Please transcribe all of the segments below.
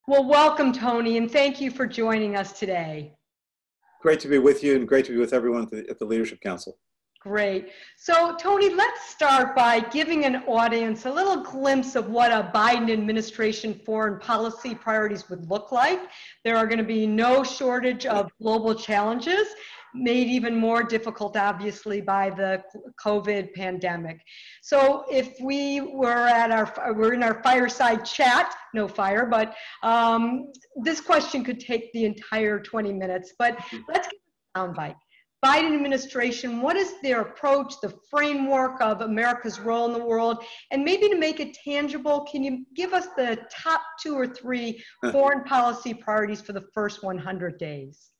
Well, welcome, Tony, and thank you for joining us today. Great to be with you and great to be with everyone at the Leadership Council. Great. So, Tony, let's start by giving an audience a little glimpse of what a Biden administration foreign policy priorities would look like. There are going to be no shortage of global challenges, made even more difficult, obviously, by the COVID pandemic. So if we were we're in our fireside chat, no fire, but this question could take the entire 20 minutes, but let's get a soundbite. Biden administration, what is their approach, the framework of America's role in the world, and maybe to make it tangible, can you give us the top 2 or 3 foreign policy priorities for the first 100 days?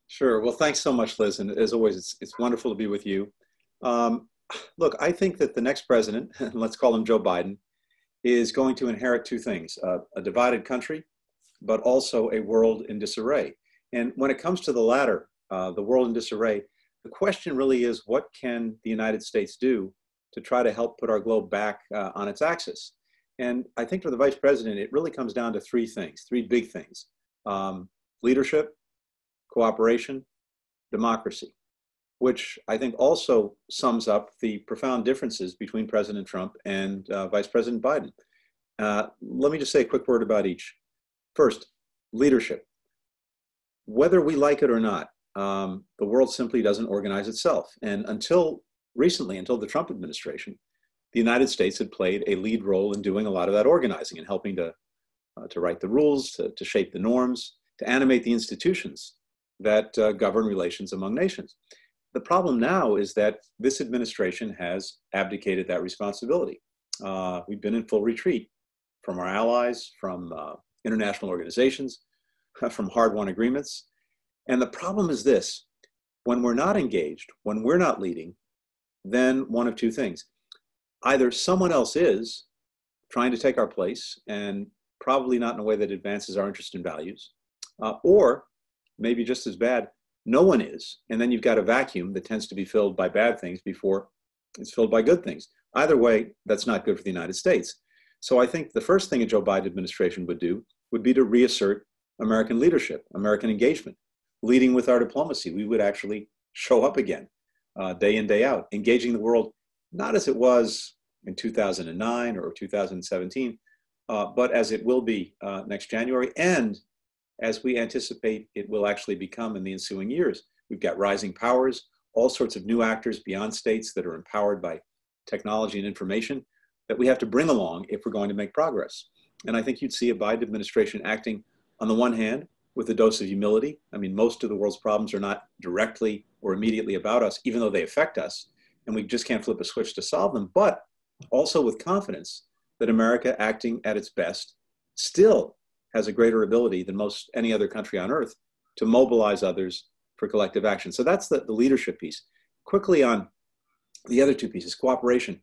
Sure. Well, thanks so much, Liz. And as always, it's wonderful to be with you. Look, I think that the next president, let's call him Joe Biden, is going to inherit 2 things, a divided country, but also a world in disarray. And when it comes to the latter, the world in disarray, the question really is, what can the United States do to try to help put our globe back on its axis? And I think for the vice president, it really comes down to 3 things, 3 big things: leadership, cooperation, democracy, which I think also sums up the profound differences between President Trump and Vice President Biden. Let me just say a quick word about each. First, leadership. Whether we like it or not, the world simply doesn't organize itself. And until recently, until the Trump administration, the United States had played a lead role in doing a lot of that organizing and helping to write the rules, to shape the norms, to animate the institutions that govern relations among nations. The problem now is that this administration has abdicated that responsibility. We've been in full retreat from our allies, from international organizations, from hard-won agreements. And the problem is this: when we're not engaged, when we're not leading, then one of 2 things. Either someone else is trying to take our place, and probably not in a way that advances our interests and values, or maybe just as bad, no one is. And then you've got a vacuum that tends to be filled by bad things before it's filled by good things. Either way, that's not good for the United States. So I think the first thing a Joe Biden administration would do would be to reassert American leadership, American engagement, leading with our diplomacy. We would actually show up again, day in, day out, engaging the world, not as it was in 2009 or 2017, but as it will be next January, and as we anticipate it will actually become in the ensuing years. We've got rising powers, all sorts of new actors beyond states that are empowered by technology and information that we have to bring along if we're going to make progress. And I think you'd see a Biden administration acting, on the one hand, with a dose of humility. I mean, most of the world's problems are not directly or immediately about us, even though they affect us, and we just can't flip a switch to solve them, but also with confidence that America, acting at its best, still has a greater ability than most any other country on earth to mobilize others for collective action. So that's the leadership piece. Quickly on the other 2 pieces, cooperation.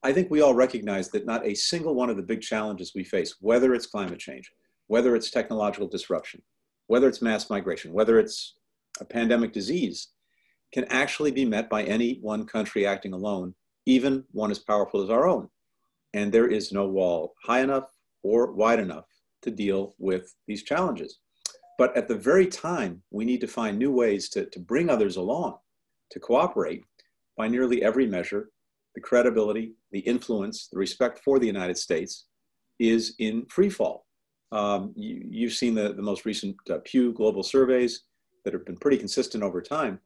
I think we all recognize that not a single one of the big challenges we face, whether it's climate change, whether it's technological disruption, whether it's mass migration, whether it's a pandemic disease, can actually be met by any one country acting alone, even one as powerful as our own. And there is no wall high enough or wide enough to deal with these challenges. But at the very time, we need to find new ways to bring others along, to cooperate. By nearly every measure, the credibility, the influence, the respect for the United States is in free fall. You've seen the most recent Pew global surveys that have been pretty consistent over time.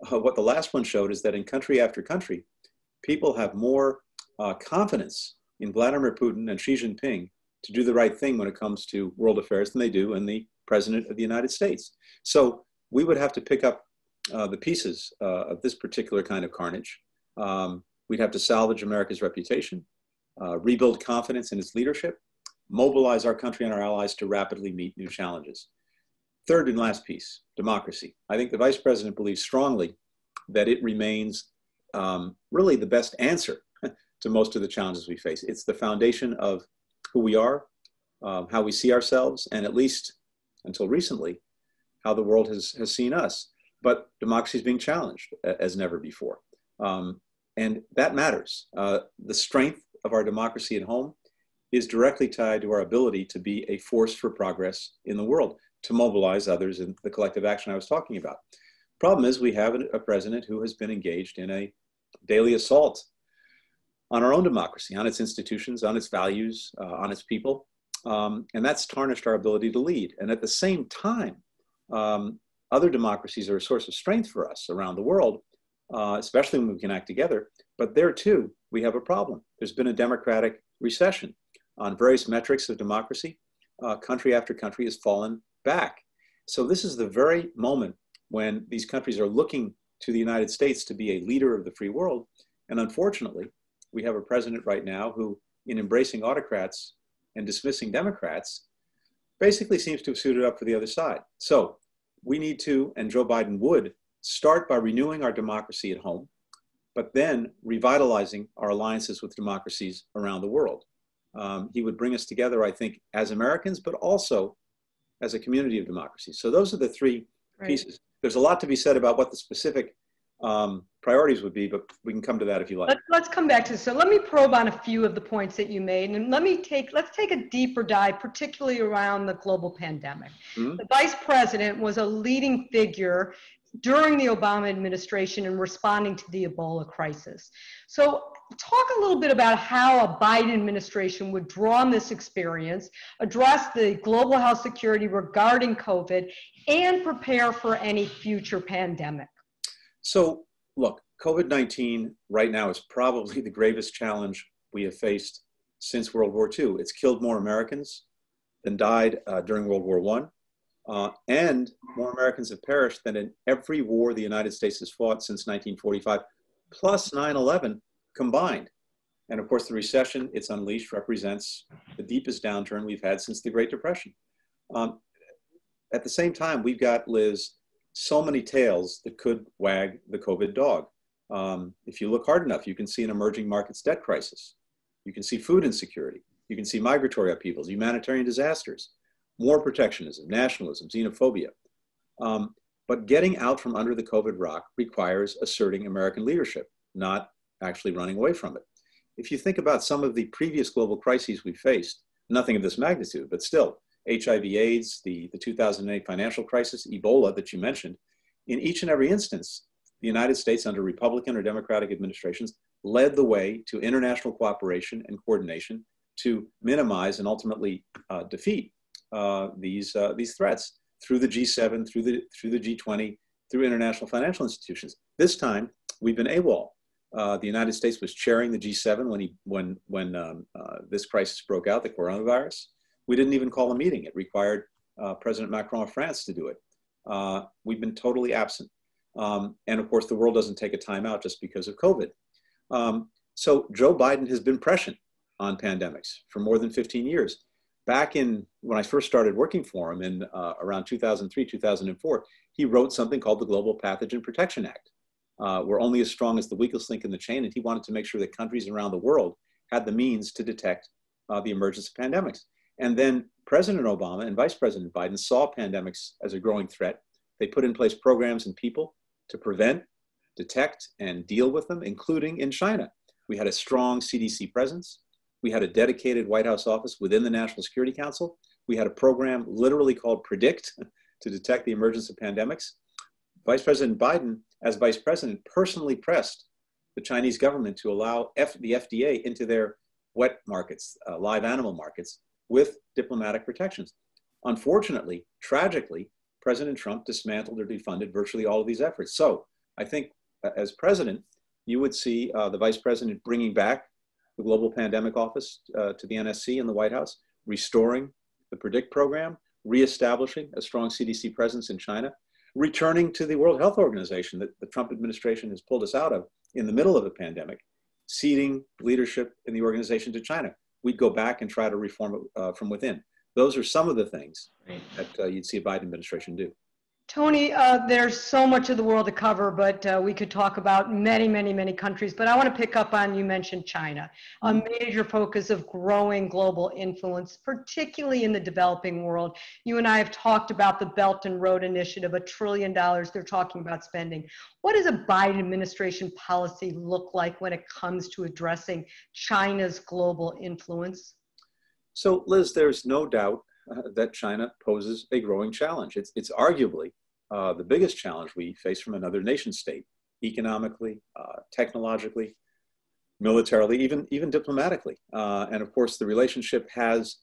What the last one showed is that in country after country, people have more confidence in Vladimir Putin and Xi Jinping to do the right thing when it comes to world affairs than they do in the President of the United States. So we would have to pick up the pieces of this particular kind of carnage. We'd have to salvage America's reputation, rebuild confidence in its leadership, mobilize our country and our allies to rapidly meet new challenges. Third and last piece, democracy. I think the Vice President believes strongly that it remains really the best answer to most of the challenges we face. It's the foundation of who we are, how we see ourselves, and at least until recently, how the world has seen us. But democracy is being challenged as never before. And that matters. The strength of our democracy at home is directly tied to our ability to be a force for progress in the world, to mobilize others in the collective action I was talking about. Problem is, we have a president who has been engaged in a daily assault on our own democracy, on its institutions, on its values, on its people. And that's tarnished our ability to lead. And at the same time, other democracies are a source of strength for us around the world, especially when we can act together. But there too, we have a problem. There's been a democratic recession on various metrics of democracy. Country after country has fallen back. So this is the very moment when these countries are looking to the United States to be a leader of the free world. And unfortunately, we have a president right now who, in embracing autocrats and dismissing Democrats, basically seems to have suited up for the other side. So we need to, and Joe Biden would, start by renewing our democracy at home, but then revitalizing our alliances with democracies around the world. He would bring us together, I think, as Americans, but also as a community of democracies. So those are the three pieces. There's a lot to be said about what the specific priorities would be, but we can come to that if you like. Let's come back to this. So let me probe on a few of the points that you made, and let's take a deeper dive, particularly around the global pandemic. The vice president was a leading figure during the Obama administration in responding to the Ebola crisis. So talk a little bit about how a Biden administration would draw on this experience, address the global health security regarding COVID, and prepare for any future pandemic. So look, COVID-19 right now is probably the gravest challenge we have faced since World War II. It's killed more Americans than died during World War I. And more Americans have perished than in every war the United States has fought since 1945, plus 9/11 combined. And of course, the recession it's unleashed represents the deepest downturn we've had since the Great Depression. At the same time, we've got, Liz, so many tails that could wag the COVID dog. If you look hard enough, you can see an emerging markets debt crisis. You can see food insecurity. You can see migratory upheavals, humanitarian disasters, more protectionism, nationalism, xenophobia. But getting out from under the COVID rock requires asserting American leadership, not actually running away from it. If you think about some of the previous global crises we faced, nothing of this magnitude, but still, HIV/AIDS, the 2008 financial crisis, Ebola that you mentioned, in each and every instance, the United States under Republican or Democratic administrations led the way to international cooperation and coordination to minimize and ultimately defeat these threats through the G7, through the G20, through international financial institutions. This time, we've been AWOL. The United States was chairing the G7 when this crisis broke out, the coronavirus. We didn't even call a meeting. It required President Macron of France to do it. We've been totally absent. And of course, the world doesn't take a time out just because of COVID. So Joe Biden has been prescient on pandemics for more than 15 years. Back when I first started working for him in around 2003, 2004, he wrote something called the Global Pathogen Protection Act. We're only as strong as the weakest link in the chain, and he wanted to make sure that countries around the world had the means to detect the emergence of pandemics. And then President Obama and Vice President Biden saw pandemics as a growing threat. They put in place programs and people to prevent, detect, and deal with them, including in China. We had a strong CDC presence. We had a dedicated White House office within the National Security Council. We had a program literally called PREDICT to detect the emergence of pandemics. Vice President Biden, as vice president, personally pressed the Chinese government to allow the FDA into their wet markets, live animal markets, with diplomatic protections. Unfortunately, tragically, President Trump dismantled or defunded virtually all of these efforts. So I think as president, you would see the vice president bringing back the Global Pandemic Office to the NSC in the White House, restoring the PREDICT program, reestablishing a strong CDC presence in China, returning to the World Health Organization that the Trump administration has pulled us out of in the middle of a pandemic, ceding leadership in the organization to China. We'd go back and try to reform it from within. Those are some of the things that you'd see a Biden administration do. Tony, there's so much of the world to cover, but we could talk about many, many, many countries. But I want to pick up on, you mentioned China, a major focus of growing global influence, particularly in the developing world. You and I have talked about the Belt and Road Initiative, $1 trillion they're talking about spending. What does a Biden administration policy look like when it comes to addressing China's global influence? So, Liz, there's no doubt that China poses a growing challenge. It's arguably the biggest challenge we face from another nation state, economically, technologically, militarily, even diplomatically. And of course, the relationship has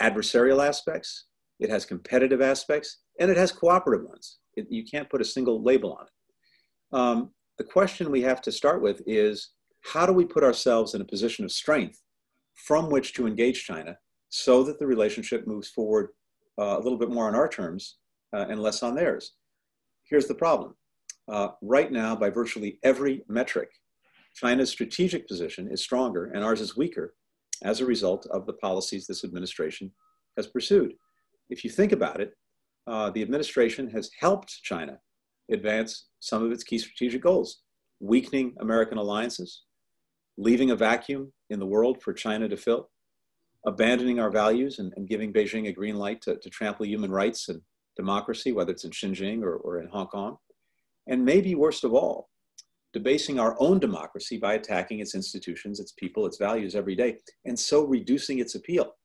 adversarial aspects, it has competitive aspects, and it has cooperative ones. You can't put a single label on it. The question we have to start with is, how do we put ourselves in a position of strength from which to engage China so that the relationship moves forward a little bit more on our terms and less on theirs? Here's the problem. Right now, by virtually every metric, China's strategic position is stronger and ours is weaker as a result of the policies this administration has pursued. If you think about it, the administration has helped China advance some of its key strategic goals, weakening American alliances, leaving a vacuum in the world for China to fill, abandoning our values and giving Beijing a green light to trample human rights and democracy, whether it's in Xinjiang or in Hong Kong, and maybe worst of all, debasing our own democracy by attacking its institutions, its people, its values every day, and so reducing its appeal.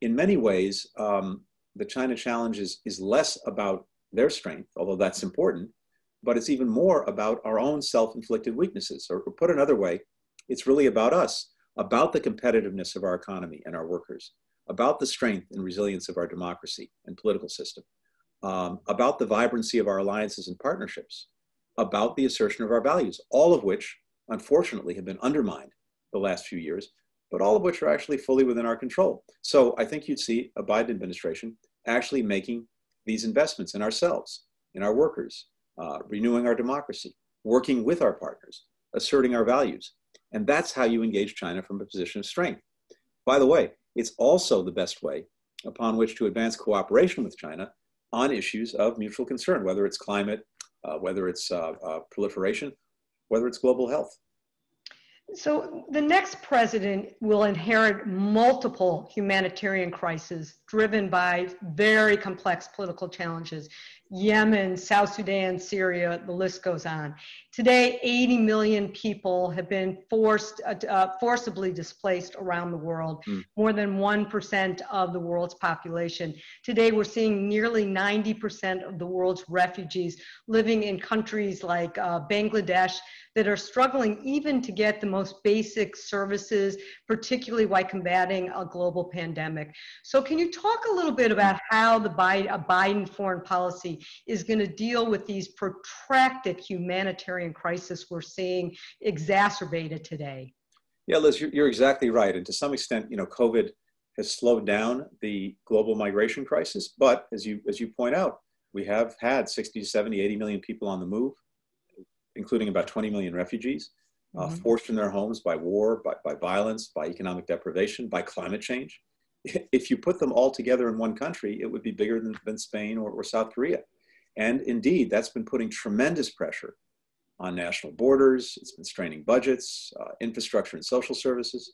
In many ways, the China challenge is less about their strength, although that's important, but it's even more about our own self-inflicted weaknesses. Or put another way, it's really about us, about the competitiveness of our economy and our workers, about the strength and resilience of our democracy and political system, about the vibrancy of our alliances and partnerships, about the assertion of our values, all of which, unfortunately, have been undermined the last few years, but all of which are actually fully within our control. So I think you'd see a Biden administration actually making these investments in ourselves, in our workers, renewing our democracy, working with our partners, asserting our values. And that's how you engage China from a position of strength. By the way, it's also the best way upon which to advance cooperation with China on issues of mutual concern, whether it's climate, whether it's proliferation, whether it's global health. So the next president will inherit multiple humanitarian crises driven by very complex political challenges. Yemen, South Sudan, Syria, the list goes on. Today, 80 million people have been forcibly displaced around the world, more than 1% of the world's population. Today, we're seeing nearly 90% of the world's refugees living in countries like Bangladesh that are struggling even to get the most basic services, particularly while combating a global pandemic. So can you talk a little bit about how the Biden foreign policy is going to deal with these protracted humanitarian crises we're seeing exacerbated today? Yeah, Liz, you're exactly right. And to some extent, COVID has slowed down the global migration crisis. But as you point out, we have had 60, 70, 80 million people on the move, including about 20 million refugees, forced from their homes by war, by violence, by economic deprivation, by climate change. If you put them all together in one country, it would be bigger than Spain or South Korea. And indeed, that's been putting tremendous pressure on national borders. It's been straining budgets, infrastructure and social services.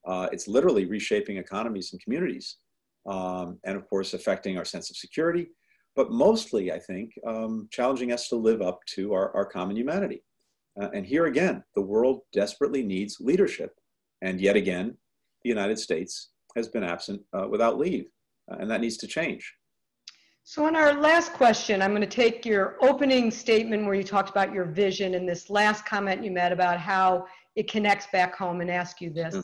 It's literally reshaping economies and communities. And of course, affecting our sense of security, but mostly, I think, challenging us to live up to our common humanity. And here again, the world desperately needs leadership. And yet again, the United States has been absent without leave, and that needs to change. So in our last question, I'm going to take your opening statement where you talked about your vision and this last comment you made about how it connects back home and ask you this.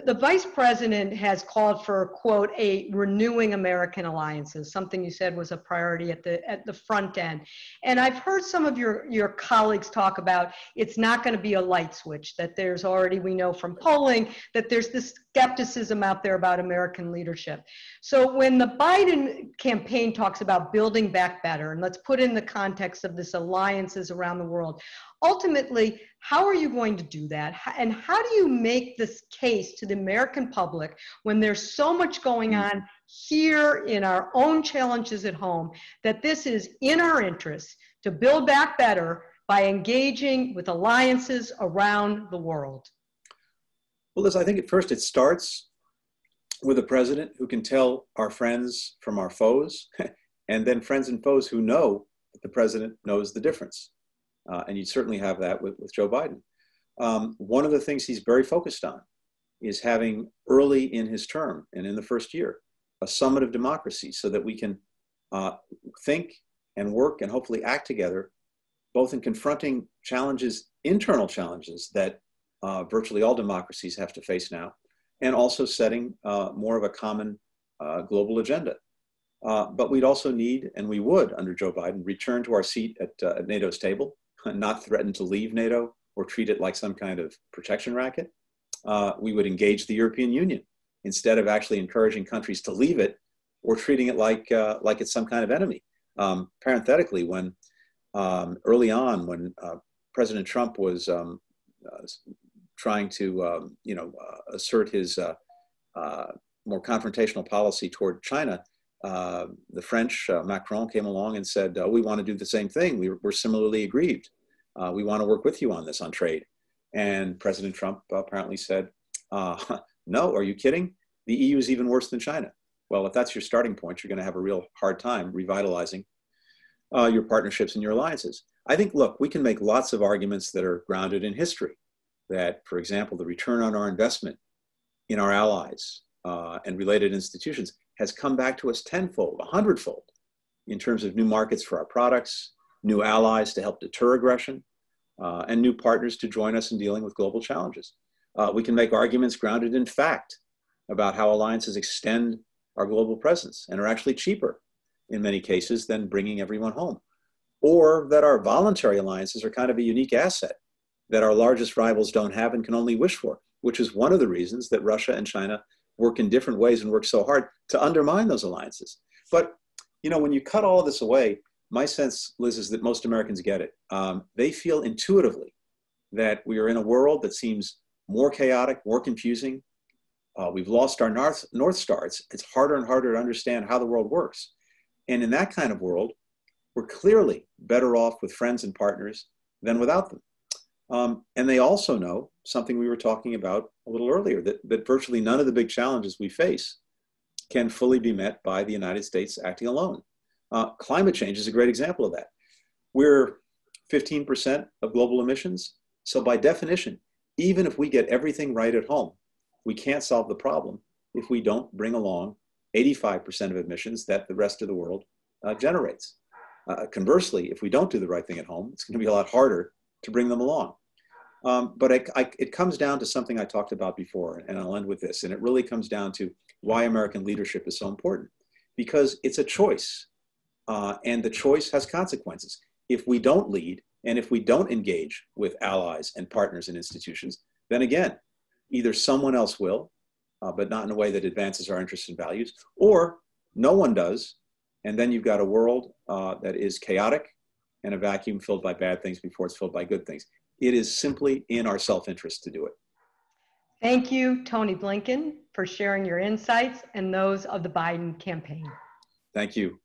The vice president has called for, quote, a renewing American alliances, something you said was a priority at the front end. And I've heard some of your colleagues talk about it's not going to be a light switch, that there's already, we know from polling, that there's this skepticism out there about American leadership. So when the Biden campaign talks about building back better, and let's put in the context of this alliances around the world, ultimately, how are you going to do that? And how do you make this case to the American public when there's so much going on here in our own challenges at home, that this is in our interest to build back better by engaging with alliances around the world? Well, Liz, I think at first it starts with a president who can tell our friends from our foes, and then friends and foes who know that the president knows the difference. And you certainly have that with Joe Biden. One of the things he's very focused on is having early in his term and in the first year, a summit of democracy so that we can think and work and hopefully act together, both in confronting challenges, internal challenges that virtually all democracies have to face now, and also setting more of a common global agenda. But we'd also need, and we would under Joe Biden, return to our seat at NATO's table, not threaten to leave NATO or treat it like some kind of protection racket. We would engage the European Union instead of actually encouraging countries to leave it or treating it like it's some kind of enemy. Parenthetically, when early on, when President Trump was trying to assert his more confrontational policy toward China, the French, Macron, came along and said, we want to do the same thing. We're similarly aggrieved. We want to work with you on this, on trade. And President Trump apparently said, no, are you kidding? The EU is even worse than China. Well, if that's your starting point, you're going to have a real hard time revitalizing your partnerships and your alliances. I think, look, we can make lots of arguments that are grounded in history. That, for example, the return on our investment in our allies and related institutions has come back to us tenfold, 100-fold, in terms of new markets for our products, new allies to help deter aggression, and new partners to join us in dealing with global challenges. We can make arguments grounded in fact about how alliances extend our global presence and are actually cheaper in many cases than bringing everyone home. Or that our voluntary alliances are kind of a unique asset that our largest rivals don't have and can only wish for, which is one of the reasons that Russia and China work in different ways and work so hard to undermine those alliances. But, you know, when you cut all of this away, my sense, Liz, is that most Americans get it. They feel intuitively that we are in a world that seems more chaotic, more confusing. We've lost our North Star. It's harder and harder to understand how the world works. And in that kind of world, we're clearly better off with friends and partners than without them. And they also know something we were talking about a little earlier, that virtually none of the big challenges we face can fully be met by the United States acting alone. Climate change is a great example of that. We're 15% of global emissions. So by definition, even if we get everything right at home, we can't solve the problem if we don't bring along 85% of emissions that the rest of the world generates. Conversely, if we don't do the right thing at home, it's going to be a lot harder to bring them along. But it comes down to something I talked about before, and I'll end with this, and it really comes down to why American leadership is so important. Because it's a choice, and the choice has consequences. If we don't lead, and if we don't engage with allies and partners and institutions, then again, either someone else will, but not in a way that advances our interests and values, or no one does, and then you've got a world that is chaotic and a vacuum filled by bad things before it's filled by good things. It is simply in our self-interest to do it. Thank you, Tony Blinken, for sharing your insights and those of the Biden campaign. Thank you.